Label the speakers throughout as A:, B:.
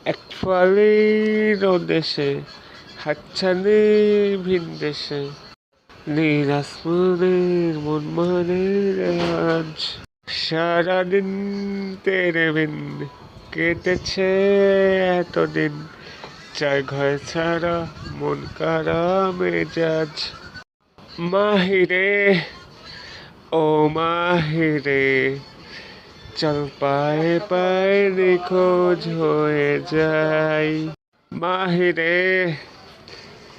A: এক ফালির দেশে হাতছানির ভিন দেশে নীল আসমানের মন মানে আজ সারাদিন তেরে বিন কেটেছে এতদিন চার ঘর ছাড়া মন কারা মেজাজ মাহিরে ও মাহিরে চল পায়ে পায়ে নিখোঁজ হয়ে যাই মাহিরে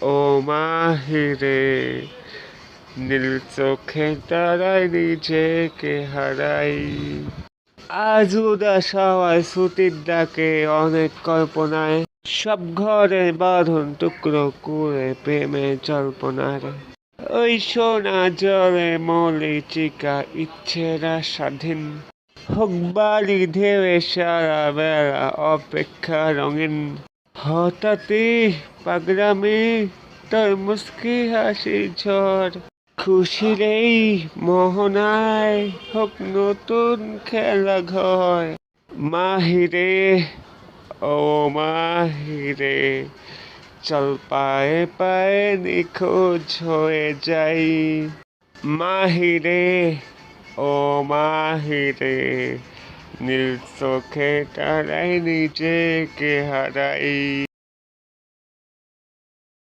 A: ও মাহিরে নীল চোখে তারাই নিজেকে হারাই আজ উদাস হওয়ায় ছুটির ডাকে অনেক কল্পনায় সব ঘরে বাঁধন টুকরো করে প্রেমে জল্পনার ওই সোনা জলে মরিচিকা ইচ্ছেরা স্বাধীন হোক বাড়ি ঢেউয়ে সারা বেলা অপেক্ষা রঙিন হঠাৎই পাগলামি তোর মুস্কি হাসি ঝড় খুশির এই মোহনায় হোক নতুন খেলা ঘর মাহিরে ও মাহিরে চল পায়ে পায়ে নিখোঁজ হয়ে যাই মাহিরে ও মাহিরে নীল চোখে তারাই নিজেকে হারাই।